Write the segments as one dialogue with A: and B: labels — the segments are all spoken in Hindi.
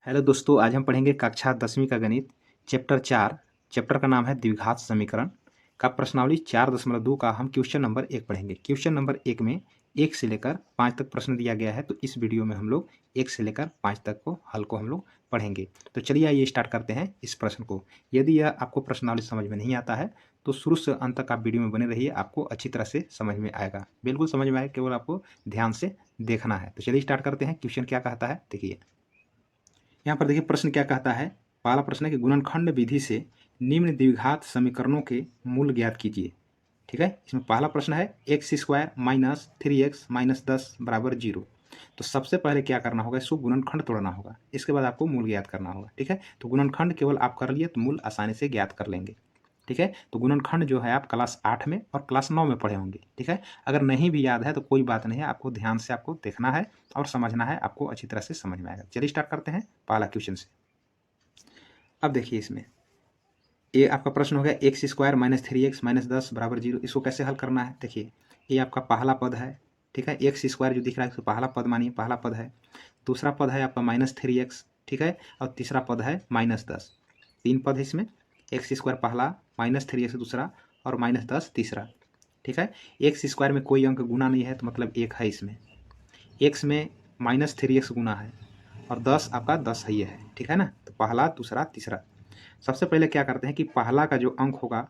A: हेलो दोस्तों, आज हम पढ़ेंगे कक्षा 10वीं का गणित चैप्टर 4। चैप्टर का नाम है द्विघात समीकरण का प्रश्नावली 4.2 का हम क्वेश्चन नंबर 1 पढ़ेंगे। क्वेश्चन नंबर 1 में 1 से लेकर 5 तक प्रश्न दिया गया है, तो इस वीडियो में हम लोग 1 से लेकर 5 तक को हल को हम लोग पढ़ेंगे। तो चलिए आइए स्टार्ट करते हैं इस प्रश्न को। यदि यह आपको प्रश्नावली समझ में नहीं आता है तो शुरू से अंत तक आप वीडियो में बने रहिए, आपको अच्छी तरह से समझ में आएगा। बिल्कुल समझ में आएगा, केवल आपको ध्यान से देखना है। तो चलिए स्टार्ट करते हैं। क्वेश्चन क्या कहता है देखिए। यहाँ पर देखिए प्रश्न क्या कहता है। पहला प्रश्न है कि गुणनखंड विधि से निम्न द्विघात समीकरणों के मूल ज्ञात कीजिए। ठीक है, इसमें पहला प्रश्न है x square minus 3x minus 10 बराबर 0। तो सबसे पहले क्या करना होगा, इसको गुणनखंड तोड़ना होगा, इसके बाद आपको मूल ज्ञात करना होगा। ठीक है, तो गुणनखंड केवल आप कर लिए तो मूल आसानी से ज्ञात कर लेंगे। ठीक है, तो गुणनखंड जो है आप क्लास 8 में और क्लास 9 में पढ़े होंगे। ठीक है, अगर नहीं भी याद है तो कोई बात नहीं है, आपको ध्यान से आपको देखना है और समझना है, आपको अच्छी तरह से समझ में आएगा। चलिए स्टार्ट करते हैं पहला क्वेश्चन से। अब देखिए इसमें ये आपका प्रश्न हो गया x square minus 3x minus 10 बराबर 0। इसको कैसे हल करना है देखिए। ये आपका पहला पद है। ठीक है, एक्स स्क्वायर जो दिख रहा है इसको पहला पद मानिए, पहला पद है। दूसरा पद है आपका माइनस 3x। ठीक है, और तीसरा पद है माइनस 10। तीन पद है इसमें, एक्स स्क्वायर पहला, माइनस 3x दूसरा और माइनस 10 तीसरा। ठीक है, एक्स स्क्वायर में कोई अंक गुना नहीं है तो मतलब एक है इसमें। एक्स में माइनस 3x गुना है और 10 आपका 10 ही है। ठीक है ना, तो पहला दूसरा तीसरा। सबसे पहले क्या करते हैं कि पहला का जो अंक होगा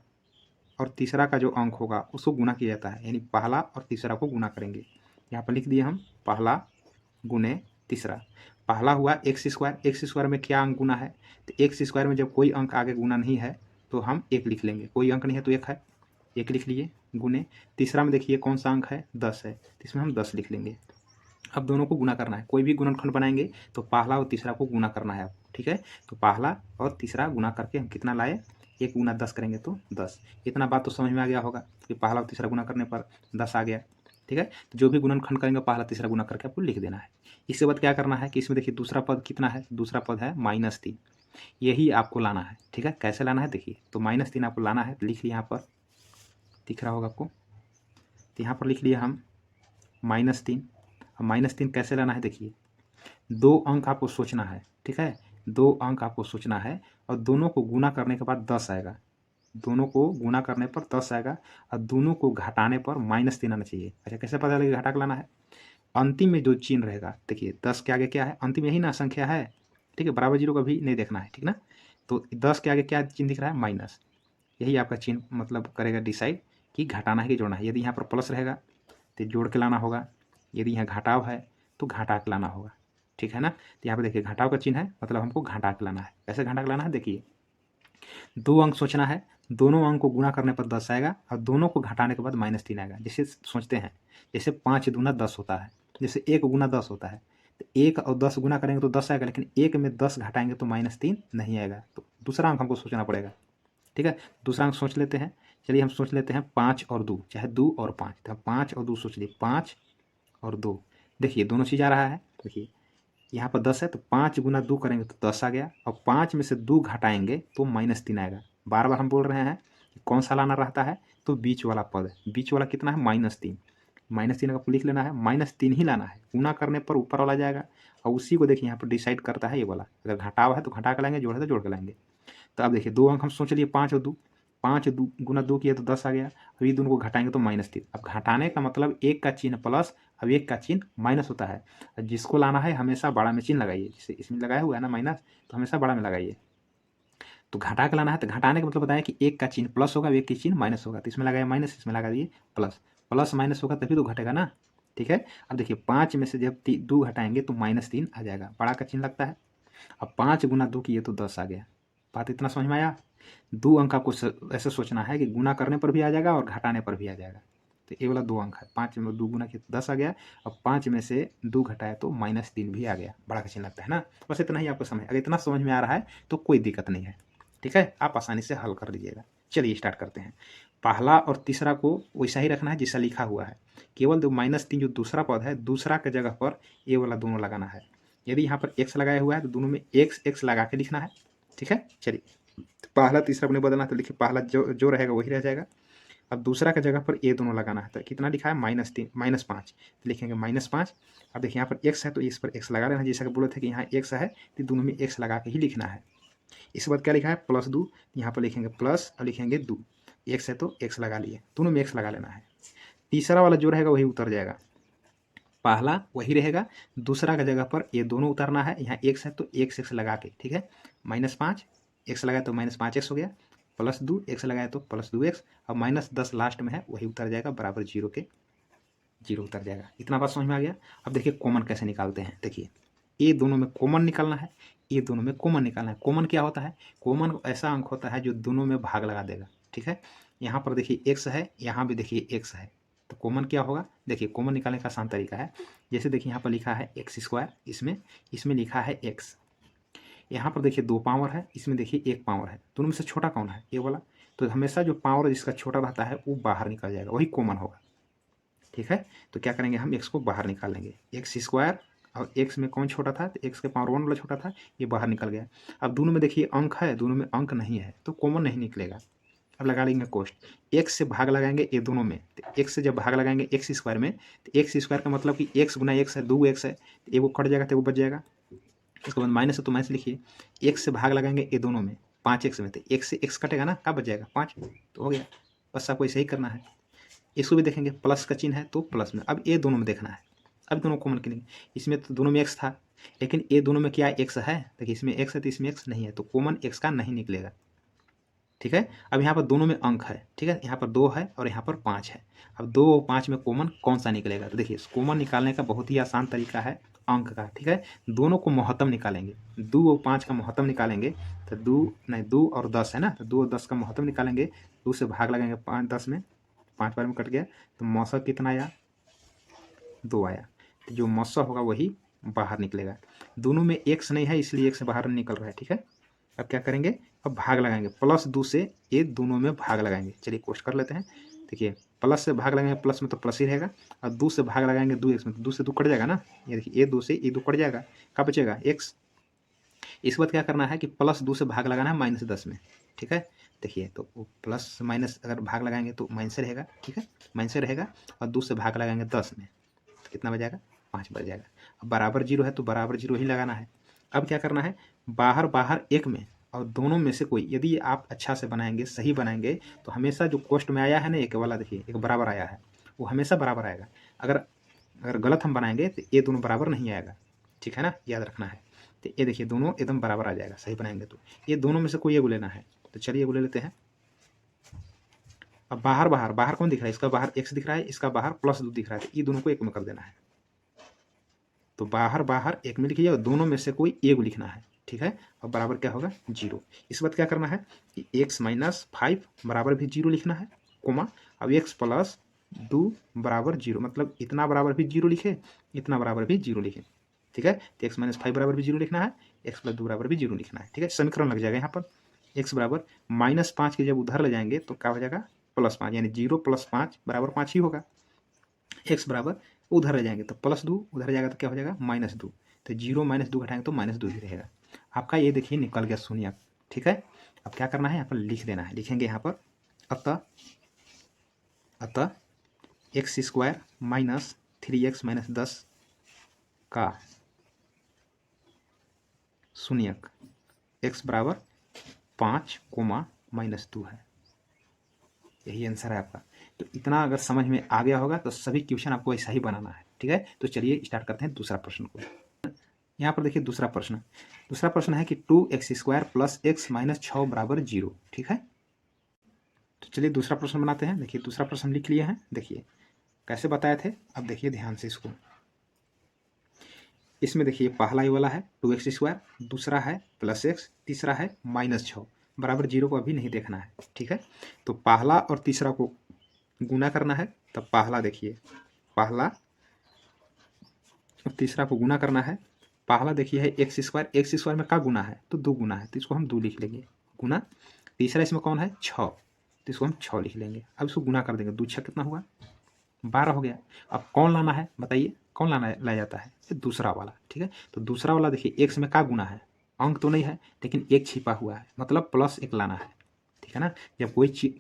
A: और तीसरा का जो अंक होगा उसको गुना किया जाता है, यानी पहला और तीसरा को गुना करेंगे। यहाँ पर लिख दिए हम पहला गुने तीसरा। पहला हुआ एक्स स्क्वायर, एक्स स्क्वायर में क्या अंक गुना है, तो एक्स स्क्वायर में जब कोई अंक आगे गुना नहीं है तो हम एक लिख लेंगे, कोई अंक नहीं है तो एक है, एक लिख लिए गुने। तीसरा में देखिए कौन सा अंक है, 10 है, तो इसमें हम 10 लिख लेंगे। अब दोनों को गुना करना है, कोई भी गुणनखंड बनाएंगे तो पहला और तीसरा को गुना करना है आपको। ठीक है, तो पहला और तीसरा गुना करके हम कितना लाए, 1 गुना 10 करेंगे तो 10। इतना बात तो समझ में आ गया होगा कि पहला और तीसरा गुना करने पर 10 आ गया। ठीक है, तो जो भी गुणनखंड करेंगे पहला तीसरा गुना करके आपको लिख देना है। इसके बाद क्या करना है कि इसमें देखिए दूसरा पद कितना है, दूसरा पद है -3। यही आपको लाना है। ठीक है, कैसे लाना है देखिए, तो -3 आपको लाना है, तो लिख लिया, यहाँ पर दिख रहा होगा आपको, तो यहाँ पर लिख लिया हम -3। अब -3 कैसे लाना है देखिए, 2 अंक आपको सोचना है। ठीक है, 2 अंक आपको सोचना है और दोनों को गुना करने के बाद 10 आएगा। दोनों को गुना करने पर 10 आएगा और दोनों को घटाने पर -3 आना चाहिए। अच्छा, कैसे पता लगेगा घटा के लाना है, अंतिम में जो चिन्ह रहेगा देखिए, 10 के आगे क्या है, अंतिम यही ना संख्या है। ठीक है, बराबर 0 का भी नहीं देखना है। ठीक ना, तो 10 के आगे क्या चिन्ह दिख रहा है, माइनस। यही आपका चिन्ह मतलब करेगा डिसाइड कि घटाना है कि जोड़ना है। यदि यहाँ पर प्लस रहेगा तो जोड़ के लाना होगा, यदि यहाँ घटाव है तो घटा के लाना होगा। ठीक है ना, तो यहाँ पे देखिए घटाव का चिन्ह है, मतलब हमको घटा के लाना है। कैसे घटा के लाना है देखिए, 2 अंक सोचना है, दोनों अंक को गुना करने पर 10 आएगा और दोनों को घटाने के बाद -3 आएगा। जैसे सोचते हैं, जैसे 5 दूना 10 होता है, जैसे 1 गुना 10 होता है, तो 1 और 10 गुना करेंगे तो 10 आएगा, लेकिन 1 में 10 घटाएंगे तो -3 नहीं आएगा। तो दूसरा अंक हमको सोचना पड़ेगा। ठीक है, दूसरा अंक सोच लेते हैं। चलिए हम सोच लेते हैं 5 और 2, चाहे 2 और 5, तो 5 और 2 सोच लिए, 5 और 2। देखिए दोनों चीज़ आ रहा है, देखिए यहाँ पर 10 है तो 5 गुना 2 करेंगे तो 10 आ गया, और 5 में से 2 घटाएंगे तो -3 आएगा। बार बार हम बोल रहे हैं कि कौन सा लाना रहता है, तो बीच वाला पद। बीच वाला कितना है, -3। -3 आपको लिख लेना है, -3 ही लाना है। गुना करने पर ऊपर वाला जाएगा और उसी को देखिए यहाँ पर डिसाइड करता है ये वाला। अगर घटाव है तो घटा के लाएंगे, जोड़ है तो जोड़ के लाएंगे। तो अब देखिए 2 अंक हम सोच लिए, 5 और 2, 5 गुना 2 किया तो 10 आ गया। अब ये दोनों को घटाएंगे तो -3। अब घटाने का मतलब एक का चिन्ह प्लस, अब एक का चिन्ह माइनस होता है। जिसको लाना है हमेशा बड़ा में चिन्ह लगाइए, जैसे इसमें लगाया हुआ है ना माइनस, तो हमेशा बड़ा में लगाइए। तो घटा के लाना है, तो घटाने का मतलब बताया कि एक का चिन्ह प्लस होगा, एक का चिन्ह माइनस होगा, तो इसमें लगाया माइनस, इसमें लगा दिए प्लस। प्लस माइनस होगा तभी तो घटेगा ना। ठीक है, अब देखिए 5 में से जब 2 घटाएंगे तो -3 आ जाएगा, बड़ा का चिन्ह लगता है। अब 5 गुना 2 किए तो 10 आ गया। बात इतना समझ में आया। 2 अंक आपको ऐसे सोचना है कि गुना करने पर भी आ जाएगा और घटाने पर भी आ जाएगा। तो ये वाला 2 अंक है, 5 में 2 गुना किया तो 10 आ गया, अब 5 में से 2 घटाया तो -3 भी आ गया, बड़ा का चिन्ह लगता है ना। बस इतना ही आपको समझ, अगर इतना समझ में आ रहा है तो कोई दिक्कत नहीं है। ठीक है, आप आसानी से हल कर लीजिएगा। चलिए स्टार्ट करते हैं। पहला और तीसरा को वैसा ही रखना है जैसा लिखा हुआ है, केवल जो -3 जो दूसरा पद है, दूसरा के जगह पर ये वाला दोनों लगाना है। यदि यहाँ पर x लगाया हुआ है तो दोनों में x लगा के लिखना है। ठीक है, चलिए तो पहला तीसरा को नहीं बदलना, तो लिखिए पहला जो रहेगा वही रह जाएगा। अब दूसरा का जगह पर ए दोनों लगाना है, तो कितना लिखा है -3 -5, तो लिखेंगे -5। अब देखिए यहाँ पर एक्स है तो इस पर एक्स लगा लेना, जैसा कि बोले थे कि यहाँ एक्स है तो दोनों में एक्स लगा के ही लिखना है। इसके बाद क्या लिखा है +2, यहाँ पर लिखेंगे प्लस और लिखेंगे 2, एक्स है तो एक्स लगा लिए, दोनों में एक्स लगा लेना है। तीसरा वाला जो रहेगा वही उतर जाएगा, पहला वही रहेगा, दूसरा का जगह पर ये दोनों उतरना है। यहाँ एक्स है तो एक्स लगा के, ठीक है, -5 एक्स लगाए तो -5x हो गया, +2 एक्स लगाए तो +2x, और -10 लास्ट में है वही उतर जाएगा, बराबर 0 के 0 उतर जाएगा। इतना बात समझ में आ गया। अब देखिए कॉमन कैसे निकालते हैं। देखिए ये दोनों में कॉमन निकालना है, ये दोनों में कॉमन निकालना है। कॉमन क्या होता है, कॉमन ऐसा अंक होता है जो दोनों में भाग लगा देगा, ठीक है। यहाँ पर देखिए एक्स है, यहाँ भी देखिए एक्स है, तो कॉमन क्या होगा, देखिए कॉमन निकालने का आसान तरीका है। जैसे देखिए यहाँ पर लिखा है x², इसमें लिखा है x, यहाँ पर देखिए 2 पावर है, इसमें देखिए 1 पावर है, दोनों में से छोटा कौन है, ये वाला। तो हमेशा जो पावर जिसका छोटा रहता है वो बाहर निकल जाएगा, वही कॉमन होगा, ठीक है। तो क्या करेंगे हम x को बाहर निकाल लेंगे, x² और x में कौन छोटा था, तो x के पावर 1 वाला छोटा था, ये बाहर निकल गया। अब दोनों में देखिए अंक है, दोनों में अंक नहीं है तो कॉमन नहीं निकलेगा। अब लगा लेंगे कोष्ट, x से भाग लगाएंगे ये दोनों में, तो x से जब भाग लगाएंगे x² में, तो x² का मतलब कि x गुना x है, 2x है, तो एगो कट जाएगा तो एगो बच जाएगा। इसके बाद माइनस है तो माइनस लिखिए, x से भाग लगाएंगे ये दोनों में, 5x में, तो x से x कटेगा ना, क्या बच जाएगा 5, तो हो गया। बस आपको ऐसे ही करना है। इसको भी देखेंगे प्लस का चिन्ह है तो प्लस में, अब ये दोनों में देखना है, अब दोनों कॉमन के लिए, इसमें तो दोनों में x था, लेकिन ये दोनों में क्या x है, देखिए इसमें x है तो इसमें x नहीं है, तो कॉमन x का नहीं निकलेगा, ठीक है। अब यहाँ पर दोनों में अंक है, ठीक है, यहाँ पर 2 है और यहाँ पर 5 है। अब 2 और 5 में कॉमन कौन सा निकलेगा, तो देखिए कॉमन निकालने का बहुत ही आसान तरीका है अंक का, ठीक है। दोनों को महत्तम निकालेंगे, 2 और 5 का महत्तम निकालेंगे, तो 2 और 10 है ना, तो 2 और 10 का महत्तम निकालेंगे, 2 से भाग लगाएंगे 5 10 में, 5 बार में कट गया, तो मौसा कितना आया, 2 आया, तो जो मौसा होगा वही बाहर निकलेगा। दोनों में x नहीं है इसलिए x बाहर निकल रहा है, ठीक है। अब क्या करेंगे, अब भाग लगाएंगे, +2 से ये दोनों में भाग लगाएंगे, चलिए कोष्ट कर लेते हैं। देखिए प्लस से भाग लगाएंगे, प्लस में तो प्लस ही रहेगा, और 2 से भाग लगाएंगे 2x में, तो 2 से 2 कट जाएगा ना, ये देखिए ये 2 से ये 2 कट जाएगा, क्या बचेगा x। इसके बाद क्या करना है कि +2 से भाग लगाना है -10 में, ठीक है। देखिए तो प्लस माइनस अगर भाग लगाएंगे तो माइनस से रहेगा, ठीक है, माइनस से रहेगा, और 2 से भाग लगाएंगे 10 में, तो कितना बच जाएगा, 5 बच जाएगा। अब बराबर 0 है तो बराबर 0 ही लगाना है। अब क्या करना है, बाहर एक में और दोनों में से कोई, यदि आप अच्छा से बनाएंगे, सही बनाएंगे, तो हमेशा जो कोष्ट में आया है ना एक वाला, देखिए एक बराबर आया है, वो हमेशा बराबर आएगा। अगर गलत हम बनाएंगे तो ये दोनों बराबर नहीं आएगा, ठीक है ना, याद रखना है। तो ये देखिए दोनों एकदम बराबर आ जाएगा सही बनाएंगे तो। ये दोनों में से कोई एगो लेना है, तो चलिए एगो ले लेते हैं। अब बाहर कौन दिख रहा है, इसका बाहर x दिख रहा है, इसका बाहर +2 दिख रहा है, तो ये दोनों को एक में कर देना है। तो बाहर एक में लिखिए और दोनों में से कोई एगो लिखना है, ठीक है। और बराबर क्या होगा 0। इस बात क्या करना है कि x - 5 बराबर भी 0 लिखना है, कोमा, अब x + 2 बराबर 0, मतलब इतना बराबर भी 0 लिखे, इतना बराबर भी 0 लिखे, ठीक है। तो x - 5 बराबर भी 0 लिखना है, x + 2 बराबर भी 0 लिखना है, ठीक है। समीकरण लग जाएगा यहाँ पर, x बराबर -5 के जब उधर ले जाएंगे तो क्या हो जाएगा +5, यानी 0 + 5 बराबर 5 ही होगा। x बराबर उधर ले जाएंगे तो +2, उधर जाएगा तो क्या हो जाएगा -2, तो 0 - 2 घटाएंगे तो -2 ही रहेगा। आपका ये देखिए निकल गया शून्य, ठीक है। अब क्या करना है, यहाँ पर लिख देना है, लिखेंगे यहाँ पर अतः x² - 3x - 10 का शून्यक x बराबर 5, -2 है, यही आंसर है आपका। तो इतना अगर समझ में आ गया होगा तो सभी क्वेश्चन आपको ऐसा ही बनाना है, ठीक है। तो चलिए स्टार्ट करते हैं दूसरा प्रश्न को। यहाँ पर देखिए दूसरा प्रश्न है कि 2x² + x - 6 बराबर 0, ठीक है। तो चलिए दूसरा प्रश्न बनाते हैं। देखिए दूसरा प्रश्न लिख लिए हैं, देखिए कैसे बताए थे, अब देखिए ध्यान से इसको। इसमें देखिए पहला ही वाला है 2x², दूसरा है +x, तीसरा है -6 बराबर 0 को अभी नहीं देखना है, ठीक है। तो पहला और तीसरा को गुना करना है, तब पहला देखिए, पहला और तीसरा को गुना करना है। पहला देखिए है x² में का गुना है, तो 2 गुना है, तो इसको हम 2 लिख लेंगे गुना। तीसरा इसमें कौन है 6, तो इसको हम 6 लिख लेंगे। अब इसको गुना कर देंगे, 2 6 कितना हुआ 12 हो गया। अब कौन लाना है बताइए, कौन लाया जाता है, ये दूसरा वाला, ठीक है। तो दूसरा वाला देखिए x में का गुना है, अंक तो नहीं है लेकिन एक छिपा हुआ है, मतलब +1 लाना है, ठीक है ना। जब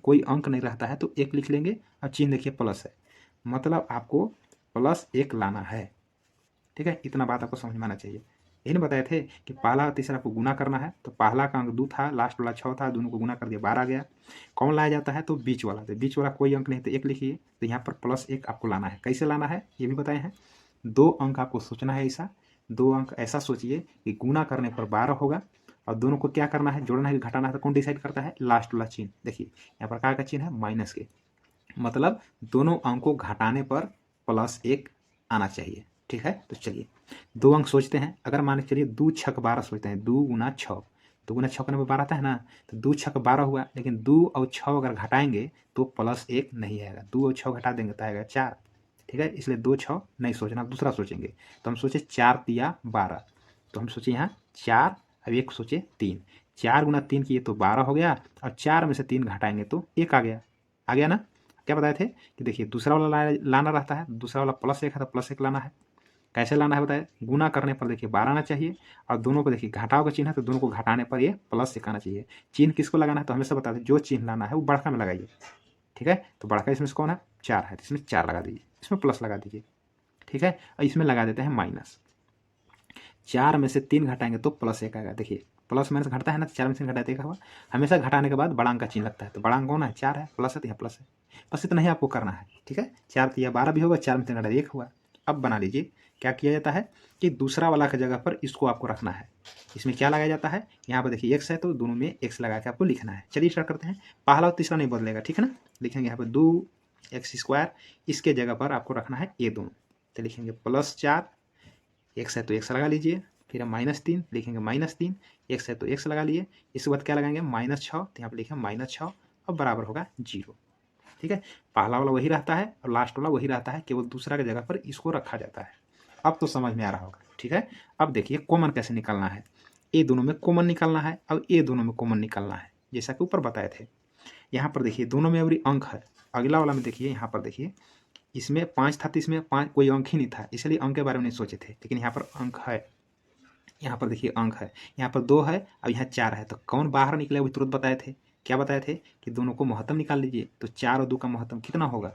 A: कोई अंक नहीं रहता है तो 1 लिख लेंगे और चिन्ह देखिए प्लस है, मतलब आपको +1 लाना है। ठीक है, इतना बात आपको समझ में आना चाहिए। यही ना बताए थे कि पहला और तीसरा को गुना करना है, तो पहला का अंक 2 था, लास्ट वाला 6 था, दोनों को गुना कर दिया 12 आ गया। कौन लाया जाता है? तो बीच वाला। तो बीच वाला कोई अंक नहीं तो 1 लिखिए, तो यहाँ पर +1 आपको लाना है। कैसे लाना है ये भी बताए हैं। 2 अंक आपको सोचना है ऐसा, 2 अंक ऐसा सोचिए कि गुना करने पर 12 होगा और दोनों को क्या करना है, जोड़ना है कि घटाना है। तो कौन डिसाइड करता है? लास्ट वाला चिन्ह। देखिए यहाँ पर क्या का चिन्ह है? माइनस के, मतलब दोनों अंक को घटाने पर +1 आना चाहिए। ठीक है, तो चलिए 2 अंक सोचते हैं। अगर मान के चलिए 2 छक 12 सोचते हैं, 2 गुना 6, 2 गुना 6 करने पर 12 आता है ना, तो 2 छक 12 हुआ, लेकिन 2 और 6 अगर घटाएंगे तो +1 नहीं आएगा। 2 और 6 घटा देंगे तो आएगा 4। ठीक है, इसलिए 2 6 नहीं सोचना, दूसरा सोचेंगे। तो हम सोचे 4 तिया 12, तो हम सोचे यहाँ 4 अब 1 सोचे 3, 4 गुना 3 किए तो 12 हो गया, और 4 में से 3 घटाएंगे तो 1 आ गया। आ गया ना। क्या बताए थे कि देखिए दूसरा वाला लाना रहता है, दूसरा वाला +1 है तो +1 लाना है। कैसे लाना है बताए? गुना करने पर देखिए 12 आना चाहिए, और दोनों को देखिए घटाव का चिन्ह है तो दोनों को घटाने पर ये +1 आना चाहिए। चिन्ह किसको लगाना है? तो हमेशा बताते हैं जो चिन्ह लाना है वो बड़का में लगाइए। ठीक है, तो बड़का इसमें से कौन है? 4 है, तो इसमें 4 लगा दीजिए, इसमें प्लस लगा दीजिए। ठीक है, और इसमें लगा देते हैं माइनस। 4 में से 3 घटाएंगे तो +1 आएगा। देखिए प्लस माइनस घटता है ना, 4 में से घटाते हुआ हमेशा घटाने के बाद बड़ा अंक का चिन्ह लगता है, तो बड़ा अंक कौन है? 4 है, प्लस है तो यहाँ प्लस है। बस इतना ही आपको करना है। ठीक है, 4 तिया 12 भी होगा, 4 में 3 घटा 1 हुआ। अब बना लीजिए क्या किया जाता है कि दूसरा वाला की जगह पर इसको आपको रखना है। इसमें क्या लगाया जाता है? यहाँ पर देखिए x है तो दोनों में x लगा के आपको लिखना है। चलिए स्टार्ट करते हैं। पहला और तीसरा नहीं बदलेगा, ठीक है ना। लिखेंगे यहाँ पर 2x², इसके जगह पर आपको रखना है ये दोनों, तो लिखेंगे +4, x है तो x लगा लीजिए, फिर हम -3 लिखेंगे -3, x है तो x लगा लिए, इसके बाद क्या लगाएंगे -6, तो यहाँ पर लिखेंगे -6 और बराबर होगा 0। ठीक है, पहला वाला वही रहता है और लास्ट वाला वही रहता है, केवल दूसरा की जगह पर इसको रखा जाता है। अब तो समझ में आ रहा होगा। ठीक है, अब देखिए कॉमन कैसे निकालना है। ये दोनों में कॉमन निकालना है, अब ये दोनों में कॉमन निकालना है, जैसा कि ऊपर बताए थे। यहाँ पर देखिए दोनों में अभी अंक है। अगला वाला में देखिए, यहाँ पर देखिए इसमें 5 था तो इसमें 5 कोई अंक ही नहीं था, इसलिए अंक के बारे में नहीं सोचे थे, लेकिन यहाँ पर अंक है। यहाँ पर देखिए अंक है, यहाँ पर 2 है और यहाँ 4 है, तो कौन बाहर निकले वो तुरंत बताए थे। क्या बताए थे कि दोनों को महत्तम निकाल लीजिए, तो 4 और 2 का महत्तम कितना होगा?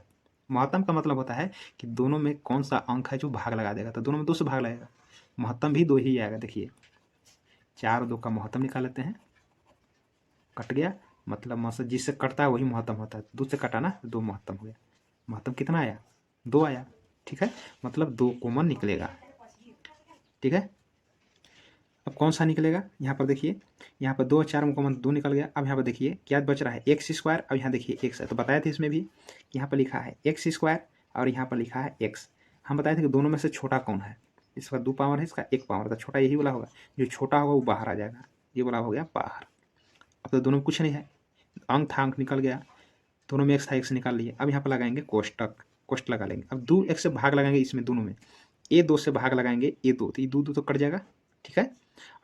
A: महत्तम का मतलब होता है कि दोनों में कौन सा अंक है जो भाग लगा देगा, तो दोनों में 2 से भाग लगेगा, महत्तम भी 2 ही आएगा। देखिए 4 और 2 का महत्तम निकाल लेते हैं, कट गया, मतलब जिससे कटता है वही महत्तम होता है, 2 से कटा ना 2 महत्तम हो गया। महत्तम कितना आया? 2 आया। ठीक है, मतलब 2 कॉमन निकलेगा। ठीक है, अब कौन सा निकलेगा? यहाँ पर देखिए, यहाँ पर 2 4 में कॉमन 2 निकल गया। अब यहाँ पर देखिए क्या बच रहा है? x², अब यहाँ देखिए x है, तो बताए थे इसमें भी कि यहाँ पर लिखा है x² और यहाँ पर लिखा है x। हम बताए थे कि दोनों में से छोटा कौन है? इसका 2 पावर है, इसका 1 पावर, तो छोटा यही वाला होगा। जो छोटा होगा वो बाहर आ जाएगा, ये वाला हो गया बाहर। अब तो दोनों में कुछ नहीं है, अंक था, अंक निकल गया, दोनों में x था, x निकाल लिए। अब यहाँ पर लगाएंगे कोष्टक, कोष्ट लगा लेंगे। अब 2x से भाग लगाएंगे इसमें दोनों में, ये 2 से भाग लगाएंगे ये 2, तो ये 2 तो कट जाएगा। ठीक है,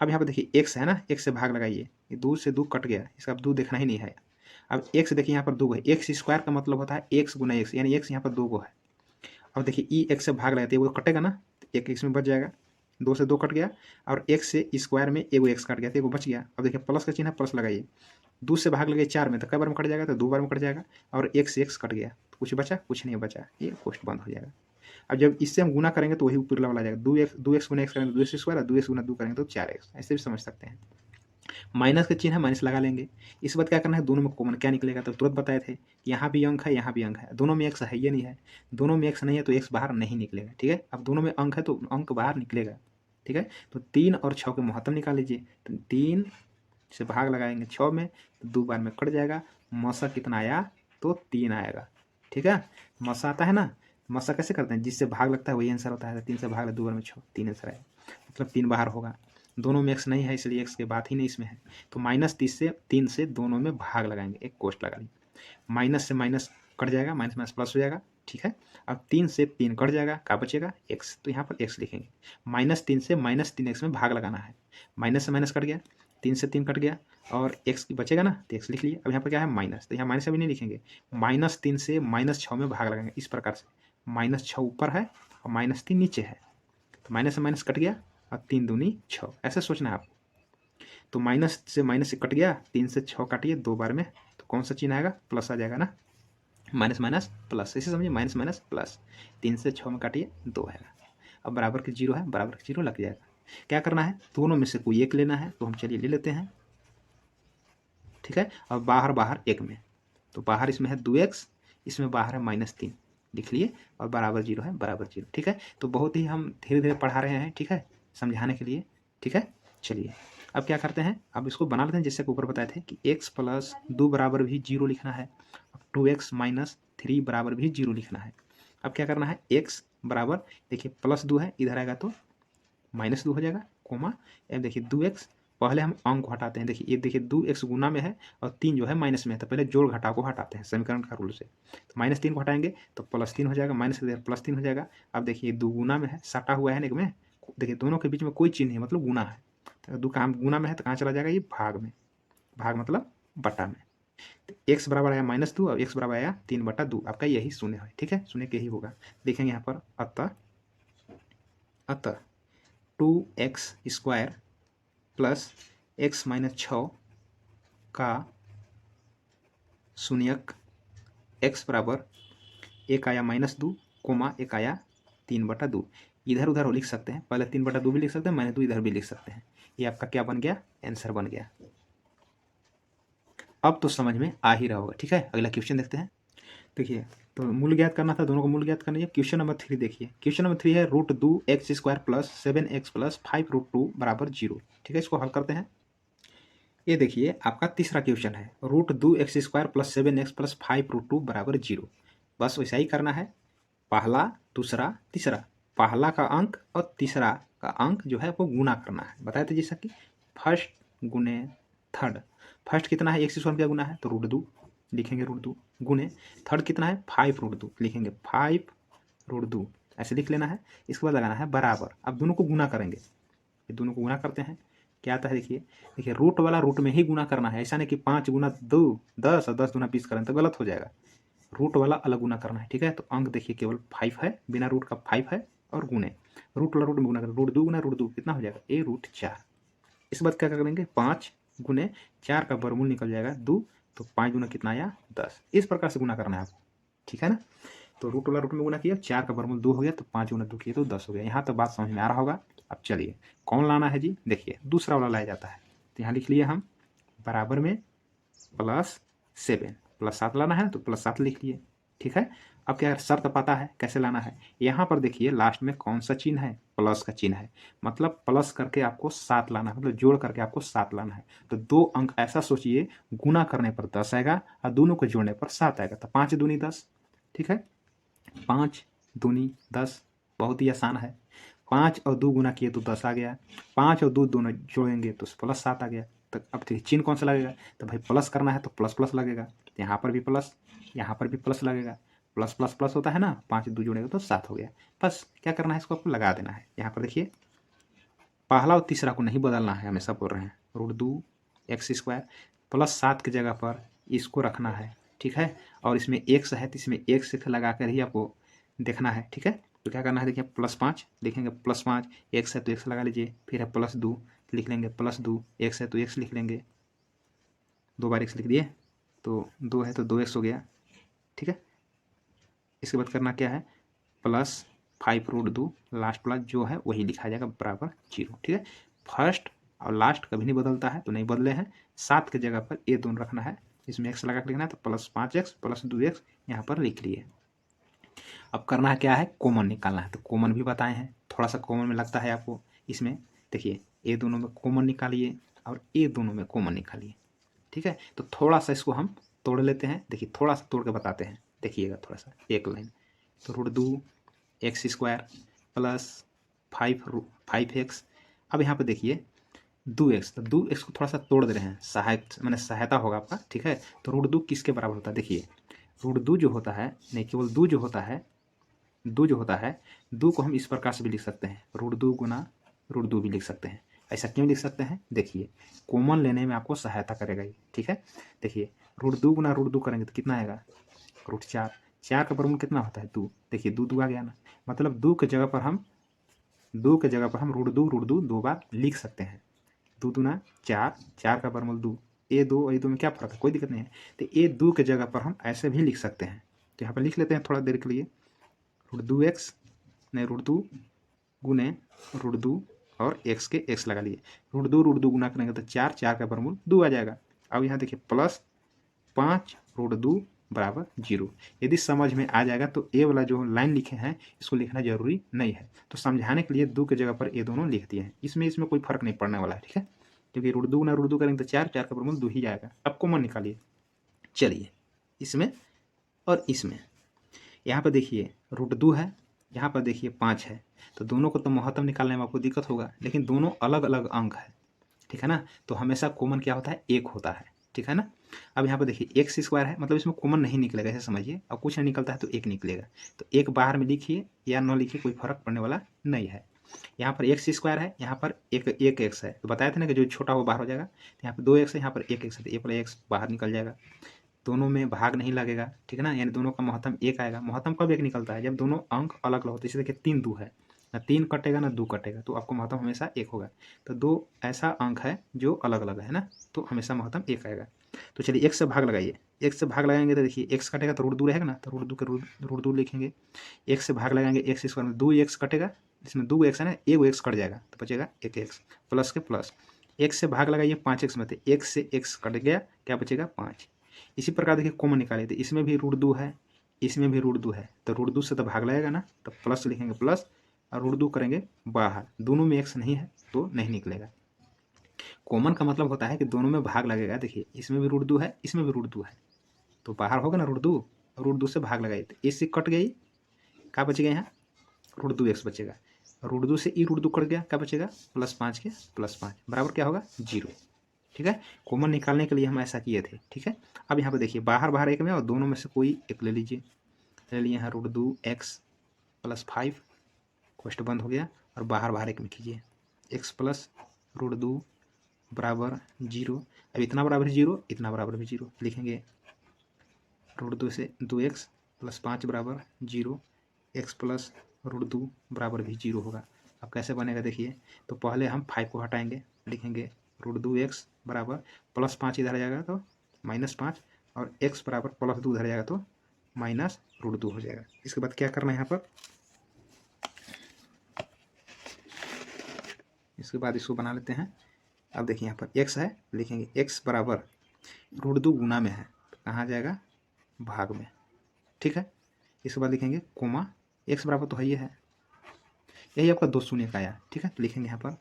A: अब यहाँ पर देखिए x है ना, x से भाग लगाइए, ये 2 से 2 कट गया, इसका अब 2 देखना ही नहीं है। अब x देखिए यहाँ पर 2 है, x² का मतलब होता है x गुना x, यानी x यहाँ पर 2 है। अब देखिए ई x से भाग लगाते हैं, वो कटेगा ना, तो एक x में बच जाएगा, 2 से 2 कट गया, और x से स्क्वायर में एगो x कट गया, तो एगो बच गया। अब देखिए प्लस का चिन्ह है, प्लस लगाइए, 2 से भाग लगे 4 में, तो कई बार में कट जाएगा? तो 2 बार में कट जाएगा, और x से x कट गया, तो कुछ बचा? कुछ नहीं बचा, ये कोष्ट बंद हो जाएगा। अब जब इससे हम गुना करेंगे तो वही ऊपर वाला आ जाएगा, 2x गुना x करेंगे तो 2x², और 2x गुना 2 करेंगे तो 4x, ऐसे भी समझ सकते हैं। माइनस का चिन्ह है, माइनस लगा लेंगे। इस बात क्या करना है, दोनों में कॉमन क्या निकलेगा, तो तुरंत बताए थे यहाँ भी अंक है, यहाँ भी अंक है, दोनों में x है, ये नहीं है, दोनों में x नहीं है तो x बाहर नहीं निकलेगा। ठीक है, अब दोनों में अंक है तो अंक बाहर निकलेगा। ठीक है, तो 3 और 6 के महत्तम निकाल लीजिए, तो 3 से भाग लगाएंगे 6 में, तो 2 बार में कट जाएगा, मसा कितना आया? तो 3 आएगा। ठीक है, मसा आता है ना, मसा कैसे करते हैं, जिससे भाग लगता है वही आंसर होता है, 3 से भाग लगा 2 बार में 6, 3 आंसर आएगा, मतलब 3 बाहर होगा। दोनों में x नहीं है इसलिए x की बात ही नहीं इसमें है, तो -3 से दोनों में भाग लगाएंगे, एक कोष्ट लगा लेंगे, माइनस से माइनस कट जाएगा, माइनस माइनस प्लस हो जाएगा। ठीक है, अब 3 से 3 कट जाएगा, क्या बचेगा? x, तो यहाँ पर x लिखेंगे। -3 से -3x में भाग लगाना है, माइनस से माइनस कट गया, 3 से 3 कट गया, और x की बचेगा ना, तो x लिख लिए। अब यहाँ पर क्या है? माइनस, तो यहाँ माइनस अभी नहीं लिखेंगे, -3 से -6 में भाग लगाएंगे, इस प्रकार से, -6 ऊपर है और -3 नीचे है, तो माइनस से माइनस कट गया, और 3 दूनी 6, ऐसे सोचना है आपको। तो माइनस से कट गया, 3 से 6 काटिए 2 बार में, तो कौन सा चिन्ह आएगा, प्लस आ जाएगा ना, माइनस माइनस प्लस, इसे समझिए माइनस माइनस प्लस, 3 से 6 में काटिए 2 आएगा। अब बराबर के 0 है, बराबर के 0 लग जाएगा। क्या करना है, दोनों में से कोई एक लेना है, तो हम चलिए ले लेते हैं, ठीक है। अब बाहर बाहर एक में, तो बाहर इसमें है 2x, इसमें बाहर है -3, लिख लिए, और बराबर 0 है, बराबर 0, ठीक है। तो बहुत ही हम धीरे धीरे पढ़ा रहे हैं, ठीक है, समझाने के लिए, ठीक है। चलिए अब क्या करते हैं, अब इसको बना लेते हैं जैसे ऊपर बताए थे कि x + 2 बराबर भी 0 लिखना है, 2x - 3 बराबर भी 0 लिखना है। अब क्या करना है, x बराबर, देखिए +2 है, इधर आएगा तो -2 हो जाएगा, कोमा, अब देखिए 2x, पहले हम अंक को हटाते हैं, देखिए ये देखिए 2x गुना में है और 3 जो है माइनस में है, तो पहले जोड़ घटाव को हटाते हैं समीकरण का रूल से, तो -3 को हटाएंगे तो +3 हो जाएगा, माइनस इधर +3 हो जाएगा। अब देखिए 2 गुना में है, सटा हुआ है ना एक में, देखिए दोनों के बीच में कोई चिन्ह नहीं है, मतलब गुना है, तो 2 काम गुना में है तो कहाँ चला जाएगा, ये भाग में, भाग मतलब बटा में, तो x बराबर आया -2 और x बराबर आया 3/2, आपका यही शून्य है, ठीक है, शून्य के ही होगा। देखेंगे यहाँ पर, अतः 2x² + x - 6 का शून्यक x बराबर, एक आया -2, कोमा एक आया 3/2, इधर उधर लिख सकते हैं, पहले 3/2 भी लिख सकते हैं, -2 इधर भी लिख सकते हैं, ये आपका क्या बन गया, आंसर बन गया। अब तो समझ में आ ही रहा होगा, ठीक है। अगला क्वेश्चन देखते हैं, देखिए तो मूल ज्ञात करना था, दोनों को मूल ज्ञात करना है। क्वेश्चन नंबर 3 देखिए, क्वेश्चन नंबर 3 है √2x² + 7x + 5√2 बराबर 0, ठीक है, इसको हल करते हैं। ये देखिए आपका तीसरा क्वेश्चन है, √2x² + 7x + 5√2 बराबर 0, बस वैसा ही करना है, पहला दूसरा तीसरा, पहला का अंक और तीसरा का अंक जो है वो गुना करना है, बताए थे जैसा कि फर्स्ट गुने थर्ड, फर्स्ट कितना है, x² क्या गुना है, तो √2 लिखेंगे, √2 गुने थर्ड कितना है, 5√2 लिखेंगे, 5√2 ऐसे लिख लेना है। इसके बाद लगाना है बराबर, अब दोनों को गुना करेंगे, दोनों को गुना करते हैं, क्या आता है, देखिए देखिए रूट वाला रूट में ही गुना करना है, ऐसा नहीं कि 5 गुना 2 10 और 10 गुना 20 करें तो गलत हो जाएगा, रूट वाला अलग गुना करना है, ठीक है। तो अंक देखिए केवल 5 है, बिना रूट का 5 है, और गुने रूट वाला रूट में गुना करें, √2 गुना √2 कितना हो जाएगा, a√4। इसके बाद क्या करेंगे, 5 गुने 4 का वर्गमूल निकल जाएगा 2, तो 5 गुना कितना आया 10, इस प्रकार से गुना करना है आपको, ठीक है ना। तो रूट वाला रूट में गुना किया, 4 का वर्गमूल 2 हो गया, तो 5 गुना 2 किया तो 10 हो गया। यहाँ तो बात समझ में आ रहा होगा। अब चलिए कौन लाना है जी, देखिए दूसरा वाला लाया जाता है, तो यहाँ लिख लिए हम बराबर में +7, +7 लाना है तो +7 लिख लिए, ठीक है। अब क्या शर्त पता है कैसे लाना है, यहाँ पर देखिए लास्ट में कौन सा चिन्ह है, प्लस का चिन्ह है, मतलब प्लस करके आपको 7 लाना है, मतलब जोड़ करके आपको 7 लाना है। तो 2 अंक ऐसा सोचिए, गुना करने पर 10 आएगा और दोनों को जोड़ने पर 7 आएगा, तो 5 दूनी 10, ठीक है, 5 दूनी 10, बहुत ही आसान है। 5 और 2 गुना किए तो 10 आ गया, 5 और 2 दोनों जोड़ेंगे तो +7 आ गया। तो अब देखिए चिन्ह कौन सा लगेगा, तो भाई प्लस करना है तो प्लस प्लस लगेगा, यहाँ पर भी प्लस, यहाँ पर भी प्लस लगेगा, प्लस प्लस प्लस होता है ना, 5 2 जोड़ेगा तो 7 हो गया। बस क्या करना है, इसको आपको लगा देना है। यहाँ पर देखिए पहला और तीसरा को नहीं बदलना है, हमेशा बोल रहे हैं, √2x² +7 की जगह पर इसको रखना है, ठीक है। और इसमें x है तो इसमें x लगा कर ही आपको देखना है, ठीक है। तो क्या करना है, देखिए +5 लिखेंगे, +5 x है तो x लगा लीजिए, फिर है +2 लिख लेंगे, +2 x है तो x लिख लेंगे, 2 बार x लिख दिए, तो 2 है तो 2x हो गया, ठीक है। इसके बाद करना क्या है, +5√2 लास्ट प्लस जो है वही लिखा जाएगा बराबर 0, ठीक है। फर्स्ट और लास्ट कभी नहीं बदलता है, तो नहीं बदले हैं, 7 की जगह पर ये दोनों रखना है, इसमें x लगा के लिखना है, तो +5x +2x यहाँ पर लिख लिए। अब करना क्या है, कॉमन निकालना है, तो कॉमन भी बताए हैं, थोड़ा सा कॉमन में लगता है आपको, इसमें देखिए ये दोनों में कॉमन निकालिए और ये दोनों में कॉमन निकालिए, ठीक है। तो थोड़ा सा इसको हम तोड़ लेते हैं, देखिए थोड़ा सा तोड़ के बताते हैं, देखिएगा थोड़ा सा एक लाइन, तो √2x² + 5x, अब यहाँ पे देखिए 2x, तो 2x को थोड़ा सा तोड़ दे रहे हैं, सहायता होगा आपका, ठीक है। तो √2 किसके बराबर होता है, देखिए √2 जो होता है, नहीं केवल 2 जो होता है, 2 को हम इस प्रकार से भी लिख सकते हैं, √2 गुना √2 भी लिख सकते हैं। ऐसा क्यों लिख सकते हैं, देखिए कॉमन लेने में आपको सहायता करेगा ये, ठीक है। देखिए √2 गुना √2 करेंगे तो कितना आएगा, √4, 4 का वर्गमूल कितना होता है 2, देखिए 2 2 आ गया ना, मतलब 2 के जगह पर हम √2 2 बार लिख सकते हैं, दो दूना चार, चार का वर्गमूल दो, ए दो और ए दो में क्या फर्क है, कोई दिक्कत नहीं है। तो ए दो के जगह पर हम ऐसे भी लिख सकते हैं, तो यहाँ पर लिख लेते हैं थोड़ा देर के लिए, रूट दो एक्स नहीं रूट दो गुने रूट दो और एक्स के एक्स लगा लिए, रूट दो गुना करेंगे तो चार, चार का वर्गमूल दो आ जाएगा। अब यहाँ देखिए प्लस 5 रूट दो बराबर 0। यदि समझ में आ जाएगा तो ए वाला जो लाइन लिखे हैं इसको लिखना जरूरी नहीं है, तो समझाने के लिए दो के जगह पर ये दोनों लिख दिए हैं। इसमें कोई फर्क नहीं पड़ने वाला है, ठीक है, क्योंकि रूट दो गुना रूट दो करेंगे तो चार, चार का वर्गमूल दो ही जाएगा। अब कॉमन निकालिए, चलिए इसमें और इसमें, यहाँ पर देखिए रूट दो है, यहाँ पर देखिए 5 है, तो दोनों को तो महत्तम निकालने में आपको दिक्कत होगा, लेकिन दोनों अलग अलग अंक है, ठीक है ना, तो हमेशा कॉमन क्या होता है, एक होता है, ठीक है ना। अब यहाँ पर देखिए एक्स स्क्वायर है, मतलब इसमें कॉमन नहीं निकलेगा, ऐसे समझिए, अब कुछ नहीं निकलता है तो एक निकलेगा, तो एक बाहर में लिखिए या न लिखिए कोई फर्क पड़ने वाला नहीं है। यहाँ पर एक्स स्क्वायर है, यहाँ पर एक एक्स है, तो बताया था ना कि जो छोटा वो बाहर हो जाएगा, तो यहाँ पर दो एक्स है, यहाँ पर एक एक्स है, तो एक वाला एक्स बाहर निकल जाएगा, दोनों में भाग नहीं लगेगा, ठीक है ना, यानी दोनों का महत्तम एक आएगा। महत्तम कब एक निकलता है, जब दोनों अंक अलग अलग होते हैं। जैसे देखिए 3 2 है, ना 3 कटेगा ना 2 कटेगा, तो आपको महत्तम हमेशा एक होगा। तो दो ऐसा अंक है जो अलग अलग है ना, तो हमेशा महत्तम एक आएगा। तो चलिए एक से भाग लगाइए, एक से भाग लगाएंगे तो देखिए एक्स कटेगा तो रूट दो रहेगा ना, तो रूट दो के रूट दो लिखेंगे। एक से भाग लगाएंगे एक्स स्क्वायर में, दो एक्स कटेगा, इसमें दो एक्स है ना, एक एक्स कट जाएगा तो बचेगा एक एक्स, प्लस के प्लस। एक से भाग लगाइए 5x में, तो एक से एक्स कट गया, क्या बचेगा 5। इसी प्रकार देखिए कॉमन निकालिए, तो इसमें भी रूट दो है, इसमें भी रूट दो है, तो रूट दो से तो भाग लगेगा ना, तो प्लस लिखेंगे प्लस, और रूट दो करेंगे बाहर, दोनों में एक्स नहीं है तो नहीं निकलेगा। कॉमन का मतलब होता है कि दोनों में भाग लगेगा, देखिए इसमें भी रूट दो है, इसमें भी रूट दो है, तो बाहर होगा ना रूट दो से भाग लगाइए, तो इससे कट गई, क्या बचेगा यहाँ रूट दो एक्स बचेगा, रूट दो से ई रूट दो कट गया, क्या बचेगा प्लस 5 के प्लस 5 बराबर क्या होगा 0, ठीक है। कॉमन निकालने के लिए हम ऐसा किए थे, ठीक है। अब यहाँ पे देखिए बाहर बाहर एक में और दोनों में से कोई एक ले लीजिए, ले लिए यहाँ रूट दो एक्स प्लस 5, क्वेश्चन बंद हो गया, और बाहर बाहर एक में कीजिए एक्स प्लस रूट दो बराबर 0। अब इतना बराबर 0, इतना बराबर भी 0 लिखेंगे, रूट दो से दो एक्स प्लस 5 बराबर 0, एक्स प्लस रूट दो बराबर भी 0 होगा। अब कैसे बनेगा देखिए, तो पहले हम 5 को हटाएंगे, लिखेंगे रूट दो एक्स बराबर प्लस 5 इधर आ जाएगा तो माइनस 5, और एक्स बराबर प्लस दो इधर जाएगा तो माइनस रूट दो हो जाएगा। इसके बाद क्या करना है यहाँ पर, इसके बाद इसको बना लेते हैं। अब देखिए यहाँ पर एक्स है, लिखेंगे एक्स बराबर रूट दो गुना में है, तो कहाँ जाएगा भाग में, ठीक है। इसके बाद लिखेंगे कोमा, एक्स बराबर तो है ये है, यही आपका 2 शून्य का आया, ठीक है। तो लिखेंगे यहाँ पर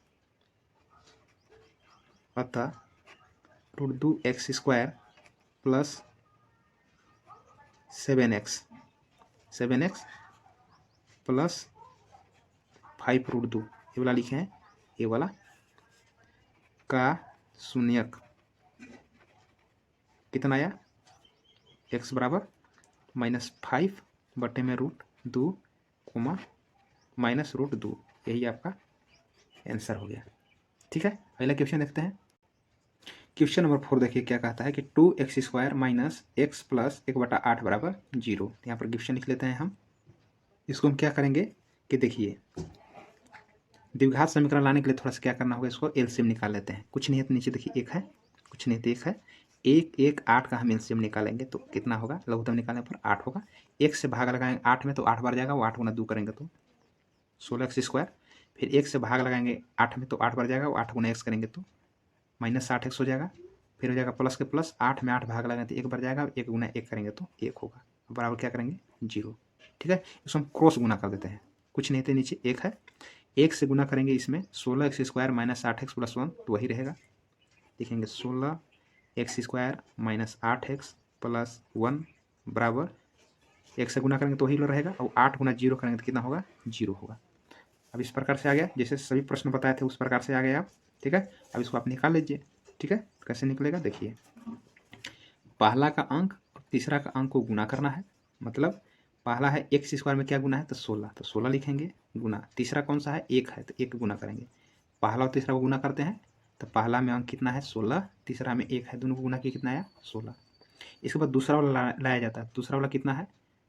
A: अतः रूट दो x square plus 7x plus 5 root दो, ये वाला लिखे हैं, ये वाला का शून्यक कितना आया, x बराबर -5 बटे में रूट दो कोमा माइनस रूट दो, यही आपका आंसर हो गया, ठीक है। अगला क्वेश्चन देखते हैं। क्वेश्चन नंबर 4 देखिए क्या कहता है कि 2x² माइनस एक्स प्लस 1/8 बराबर 0। यहाँ पर क्वेश्चन लिख लेते हैं हम। इसको हम क्या करेंगे कि देखिए द्विघात समीकरण लाने के लिए थोड़ा सा क्या करना होगा, इसको एलसीएम निकाल लेते हैं। कुछ नहीं है तो नीचे देखिए एक है, कुछ नहीं तो एक है, 8 का हम एलसीएम निकालेंगे तो कितना होगा, लघुत्तम निकालने पर 8 होगा। एक से भाग लगाएंगे 8 में तो 8 बार जाएगा, वो 8 गुना 2 करेंगे तो 16x²। फिर एक से भाग लगाएंगे 8 में तो 8 बार जाएगा, वो 8 गुना x करेंगे तो -8x हो जाएगा। फिर हो जाएगा प्लस के प्लस, 8 में 8 भाग लगाएंगे तो 1 बार जाएगा, 1 गुना 1 करेंगे तो 1 होगा, बराबर क्या करेंगे 0, ठीक है। इसको हम क्रॉस गुना कर देते हैं, कुछ नहीं थे नीचे एक है, 1 से गुना करेंगे इसमें 16x² माइनस 8x प्लस 1, तो वही रहेगा, लिखेंगे 16x² माइनस 8x प्लस 1 बराबर 1 से गुना करेंगे तो वही रहेगा, और 8 गुना 0 करेंगे तो कितना होगा 0 होगा। अब इस प्रकार से आ गया, जैसे सभी प्रश्न बताए थे उस प्रकार से आ गया आप, ठीक है। अब इसको आप निकाल लीजिए, ठीक है। कैसे निकलेगा देखिए, पहला का अंक और तीसरा का अंक को गुना करना है, मतलब पहला है x² में क्या गुना है तो 16, तो 16 लिखेंगे गुना, तीसरा कौन सा है 1 है तो 1 गुना करेंगे, पहला और तीसरा को गुना करते हैं तो पहला में अंक कितना है 16, तीसरा में 1 है, दोनों को गुना किया कितना आया 16। इसके बाद दूसरा वाला लाया जाता है, दूसरा वाला कितना है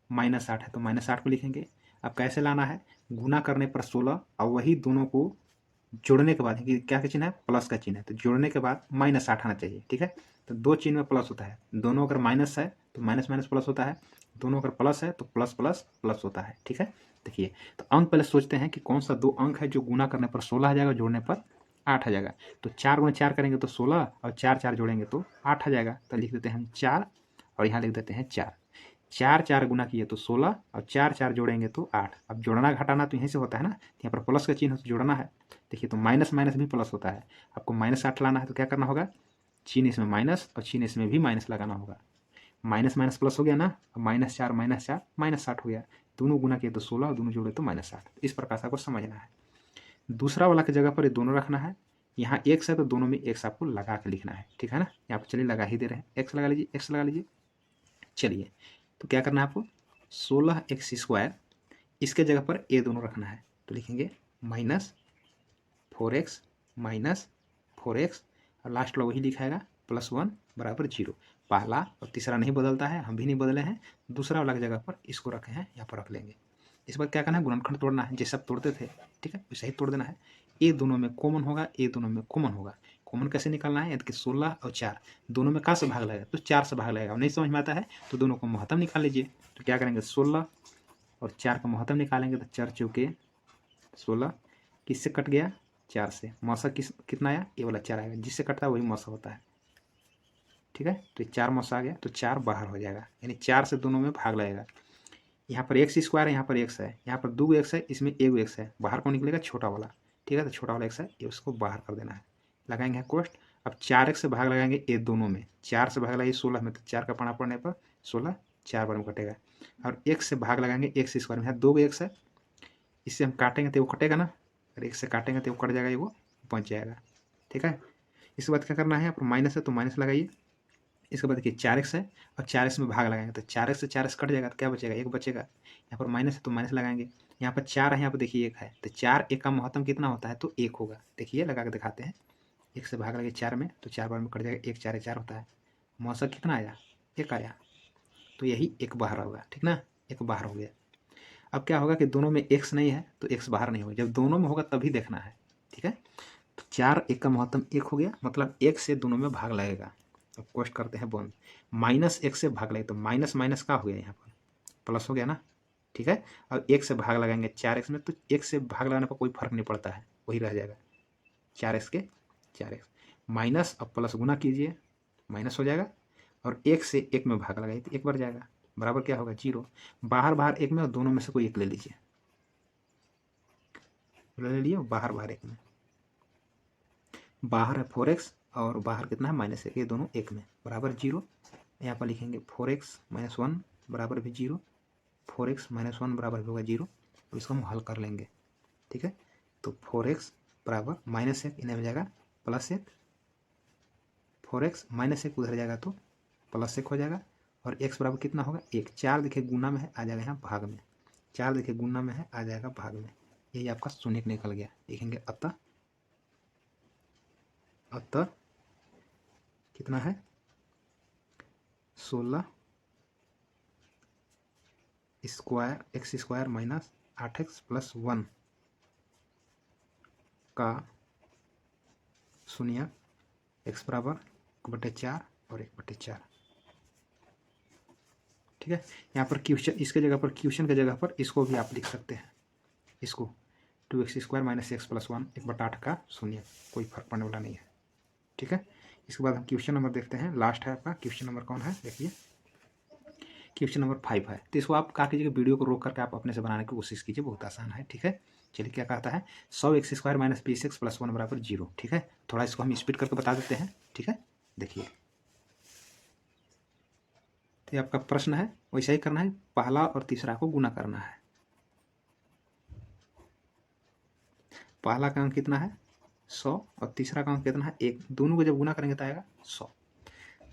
A: -8 है, तो -8 को लिखेंगे। अब कैसे लाना है, गुना करने पर 16 और वही दोनों को जोड़ने के बाद कि क्या का चिन्ह है, प्लस का चिन्ह है, तो जोड़ने के बाद -8 आना चाहिए। ठीक है, तो दो चिन्ह में प्लस होता है, दोनों अगर माइनस है तो माइनस माइनस प्लस होता है, दोनों अगर प्लस है तो प्लस प्लस प्लस होता है। ठीक है, देखिए तो अंक पहले सोचते हैं कि कौन सा दो अंक है जो गुना करने पर 16 आ जाएगा, जोड़ने पर 8 आ जाएगा। तो 4 गुना 4 करेंगे तो 16 और 4 4 जोड़ेंगे तो 8 आ जाएगा। तो लिख देते हैं हम 4 और यहाँ लिख देते हैं 4। 4 4 गुना किए तो 16 और 4 4 जोड़ेंगे तो 8। अब जोड़ना घटाना तो यहीं से होता है ना, यहाँ पर प्लस का चिन्ह तो जोड़ना है। देखिए तो माइनस माइनस भी प्लस होता है, आपको -8 लाना है तो क्या करना होगा, चिन्ह इसमें माइनस और चिन्ह इसमें भी माइनस लगाना होगा। माइनस माइनस प्लस हो गया ना, -4 -4 -8 हो गया, दोनों गुना किए तो 16 और दोनों जोड़े तो -8। इस प्रकार से आपको समझना है। दूसरा वाला की जगह पर ये दोनों रखना है, यहाँ एक्स है तो दोनों में एक्स आपको लगा के लिखना है। ठीक है ना, यहाँ पर चलिए लगा ही दे रहे हैं, एक्स लगा लीजिए, एक्स लगा लीजिए। चलिए तो क्या करना है आपको, 16x², इसके जगह पर ए दोनों रखना है, तो लिखेंगे -4x -4x और लास्ट वाला वही लिखाएगा +1 = 0। पहला और तीसरा नहीं बदलता है, हम भी नहीं बदले हैं, दूसरा वाला की जगह पर इसको रखे हैं, यहाँ पर रख लेंगे। इस बार क्या करना है, गुणनखंड तोड़ना है, जैसे आप तोड़ते थे। ठीक है, वैसे ही तोड़ देना है। ए दोनों में कॉमन होगा, ए दोनों में कॉमन होगा। कॉमन कैसे निकालना है, यदि कि 16 और 4 दोनों में कहाँ से भाग लगेगा, तो 4 से भाग लगेगा। नहीं समझ में आता है तो दोनों को महत्तम निकाल लीजिए। तो क्या करेंगे, 16 और 4 का महत्तम निकालेंगे तो 4 चौके 16, किससे कट गया, 4 से। मौसा कितना आया, ये वाला 4 आएगा, जिससे कटता है वही मौसा होता है। ठीक है, तो 4 मौसा आ गया तो 4 बाहर हो जाएगा, यानी 4 से दोनों में भाग लगेगा। यहाँ पर x² है, यहाँ पर x है, यहाँ पर 2 x है, इसमें 1 x है, बाहर कौन निकलेगा, छोटा वाला। ठीक है, तो छोटा वाला x है, ये उसको बाहर कर देना है। लगाएंगे कोष्ट। अब 4x से भाग लगाएंगे ये दोनों में, 4 से भाग लगाइए 16 में, तो 4 का पढ़ना पड़ने पर 16 4 बार में कटेगा। और x से भाग लगाएंगे x² में, यहाँ 2 x है, इससे हम काटेंगे तो वो कटेगा ना, और x से काटेंगे तो वो कट जाएगा, वो बच जाएगा। ठीक है, इसके बाद क्या करना है, आप माइनस है तो माइनस लगाइए। इसके बाद देखिए 4x है और 4x में भाग लगाएंगे तो 4x से 4x कट जाएगा, तो क्या बचेगा, 1 बचेगा। यहाँ पर माइनस है तो माइनस लगाएंगे, यहाँ पर 4 है, यहाँ पर देखिए 1 है, तो 4 1 का महत्तम कितना होता है, तो 1 होगा। देखिए लगा के दिखाते हैं, 1 से भाग लगे 4 में तो 4 बार में कट जाएगा, 1 4 4 होता है। मौसा कितना आया, 1 आया, तो यही 1 बाहर होगा। ठीक ना, 1 बाहर हो गया। अब क्या होगा कि दोनों में x नहीं है तो x बाहर नहीं होगा, जब दोनों में होगा तभी देखना है। ठीक है, तो 4 1 का महत्तम 1 हो गया, मतलब 1 से दोनों में भाग लगेगा। अब कोष्ट करते हैं बंद, -1 से भाग लगे तो माइनस माइनस का हो गया, यहाँ पर प्लस हो गया ना। ठीक है, अब 1 से भाग लगाएंगे 4x में, तो 1 से भाग लगाने पर कोई फर्क नहीं पड़ता है, वही रह जाएगा 4x के 4x। माइनस अब प्लस गुना कीजिए, माइनस हो जाएगा, और 1 से 1 में भाग लगाइए तो 1 बार जाएगा, बराबर क्या होगा, 0। बाहर बाहर 1 में और दोनों में से कोई एक ले लीजिए, ले लिए बाहर बाहर 1 में, बाहर है 4x और बाहर कितना है -1, ये दोनों 1 में, बराबर 0। यहाँ पर लिखेंगे 4x - 1 बराबर भी 0, 4x - 1 बराबर भी होगा 0। और इसको हम हल कर लेंगे। ठीक है, तो 4x बराबर -1, इन्हें हो जाएगा +1, 4x -1 उधर जाएगा तो +1 हो जाएगा, और x बराबर कितना होगा, 1। 4 देखिए गुना में है, आ जाएगा यहाँ भाग में, 4 देखिए गुना में है, आ जाएगा भाग में, यही आपका शून्य निकल गया। लिखेंगे अतः कितना है, 16 स्क्वायर x² - 8x + 1 का शून्य, x बराबर 1/4 और 1/4। ठीक है, यहाँ पर क्वेश्चन, इसके जगह पर क्वेश्चन की जगह पर इसको भी आप लिख सकते हैं, इसको 2x² - x + 1 1/8 का शून्य, कोई फर्क पड़ने वाला नहीं है। ठीक है, इसके बाद हम क्वेश्चन नंबर देखते हैं, लास्ट है आपका क्वेश्चन नंबर कौन है, देखिए क्वेश्चन नंबर 5 है। तो इसको आप क्या कीजिएगा, वीडियो को रोक करके आप अपने से बनाने की कोशिश कीजिए, बहुत आसान है। ठीक है, चलिए क्या कहता है, 100x² - 20x + 1 बराबर 0। ठीक है, थोड़ा इसको हम स्पीड करके बता देते हैं। ठीक है, देखिए तो आपका प्रश्न है, वैसा ही करना है, पहला और तीसरा को गुना करना है। पहला का अंक कितना है, 100, और तीसरा का अंक कितना है, 1। दोनों को जब गुना करेंगे तो आएगा 100।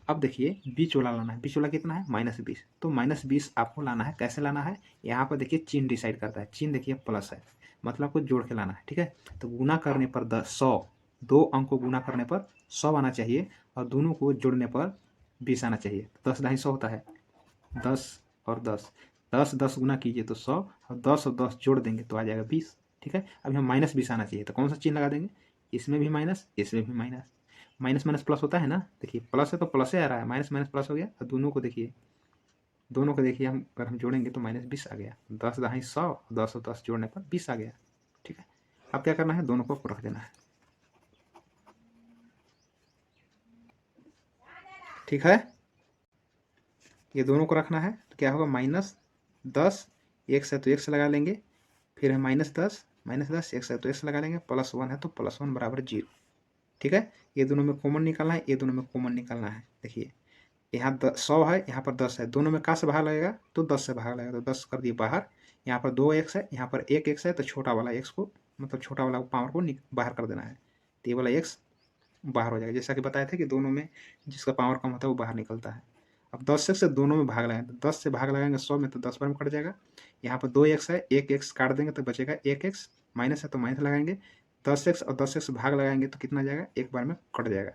A: अब देखिए बीच वाला लाना है, बीच वाला कितना है, -20, तो -20 आपको लाना है। कैसे लाना है, यहाँ पर देखिए चिन्ह डिसाइड करता है, चिन्ह देखिए प्लस है, मतलब आपको जोड़ के लाना है। ठीक है, तो गुना करने पर 100, दो अंक को गुना करने पर 100 आना चाहिए, और दोनों को जोड़ने पर 20 आना चाहिए। 10 ढाई 100 होता है, 10 और 10, 10 10 गुना कीजिए तो 100, और 10 और 10 जोड़ देंगे तो आ जाएगा 20। ठीक है। अभी हम -20 आना चाहिए, तो कौन सा चिन्ह लगा देंगे, इसमें भी माइनस, इसमें भी माइनस, माइनस माइनस प्लस होता है ना, देखिए प्लस है तो प्लस ही आ रहा है, माइनस माइनस प्लस हो गया, और दोनों को देखिए हम अगर हम जोड़ेंगे तो -20 आ गया, 10 दहाई 100, 10 और 10 जोड़ने पर 20 आ गया। ठीक है, अब क्या करना है, दोनों को रख देना है। ठीक है, ये दोनों को रखना है, तो क्या होगा, -10, x है तो x लगा लेंगे, फिर है -10 x है तो x लगा लेंगे, +1 है तो +1 बराबर 0। ठीक है, ये दोनों में कॉमन निकालना है, ये दोनों में कॉमन निकालना है। देखिए यहाँ 100 है, यहाँ पर 10 है, दोनों में कहाँ से भाग लगेगा, तो 10 से भाग लगेगा, तो 10 कर दिए बाहर। यहाँ पर 2x है, यहाँ पर 1x है, तो छोटा वाला x को, मतलब छोटा वाला पावर को बाहर कर देना है, तो ये वाला x बाहर हो जाएगा। जैसा कि बताए थे कि दोनों में जिसका पावर कम होता है वो बाहर निकलता है। अब 10 से दोनों में भाग लगाएंगे, तो 10 से भाग लगाएंगे 100 में, तो 10 बार में कट जाएगा। यहाँ पर 2x है, 1x काट देंगे तो बचेगा 1x, माइनस है तो माइनस लगाएंगे, 10x और 10x भाग लगाएंगे तो कितना जाएगा, एक बार में कट जाएगा।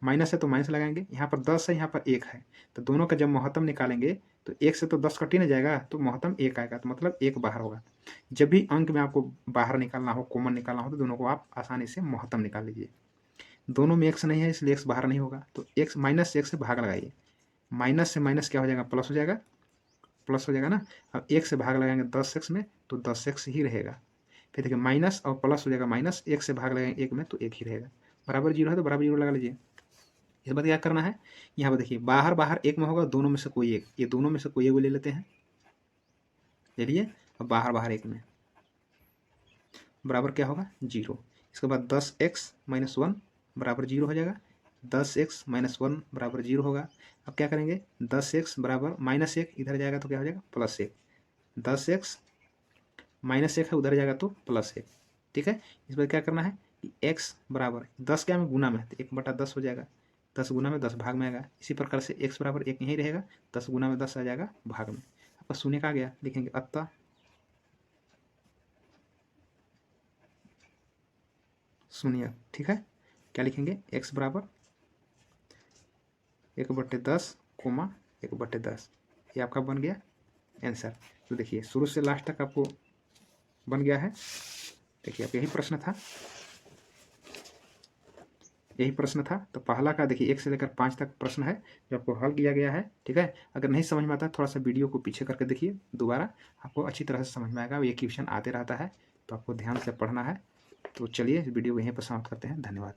A: माइनस है तो माइनस लगाएंगे, यहाँ पर 10 है, यहाँ पर 1 है, तो दोनों का जब महत्तम निकालेंगे तो 1 से तो 10 कट ही नहीं जाएगा, तो महत्तम 1 आएगा, तो मतलब 1 बाहर होगा। जब भी अंक में आपको बाहर निकालना हो, कॉमन निकालना हो, तो दोनों को आप आसानी से महत्तम निकाल लीजिए। दोनों में x नहीं है इसलिए x बाहर नहीं होगा, तो x -1 से भाग लगाइए, माइनस से माइनस क्या हो जाएगा, प्लस हो जाएगा, प्लस हो जाएगा ना। अब 1 से भाग लगाएंगे 10x में, तो 10x ही रहेगा। फिर देखिए माइनस और प्लस हो जाएगा, -1 से भाग लगाएंगे 1 में तो 1 ही रहेगा, बराबर 0 है तो बराबर 0 लगा लीजिए। इस बार क्या करना है, यहाँ पर देखिए बाहर बाहर एक में होगा, दोनों में से कोई एक, ये दोनों में से कोई एक ले लेते हैं, ले लिए, अब बाहर बाहर एक में बराबर क्या होगा, 0। इसके बाद 10x - 1 बराबर 0 हो जाएगा, 10x - 1 बराबर 0 होगा। अब क्या करेंगे, 10x बराबर -1 इधर जाएगा तो क्या हो जाएगा, +1, 10x -1 है उधर जाएगा तो +1। ठीक है, इस बार क्या करना है कि x बराबर 10 क्या में गुना में है, तो 1/10 हो जाएगा, 10 गुना में 10 भाग में आएगा। इसी प्रकार से x बराबर 1 यहीं रहेगा, 10 गुना में 10 आ जाएगा भाग में। आपका शून्य का आ गया, लिखेंगे अतः शून्य। ठीक है, क्या लिखेंगे, x बराबर 1/10, 1/10, ये आपका बन गया आंसर। तो देखिए शुरू से लास्ट तक आपको बन गया है। देखिए अब यही प्रश्न था, तो पहला का देखिए 1 से लेकर 5 तक प्रश्न है जो आपको हल किया गया है। ठीक है, अगर नहीं समझ में आता है थोड़ा सा वीडियो को पीछे करके देखिए दोबारा, आपको अच्छी तरह से समझ में आएगा। ये क्वेश्चन आते रहता है तो आपको ध्यान से पढ़ना है। तो चलिए इस वीडियो को यहीं पर समाप्त करते हैं, धन्यवाद।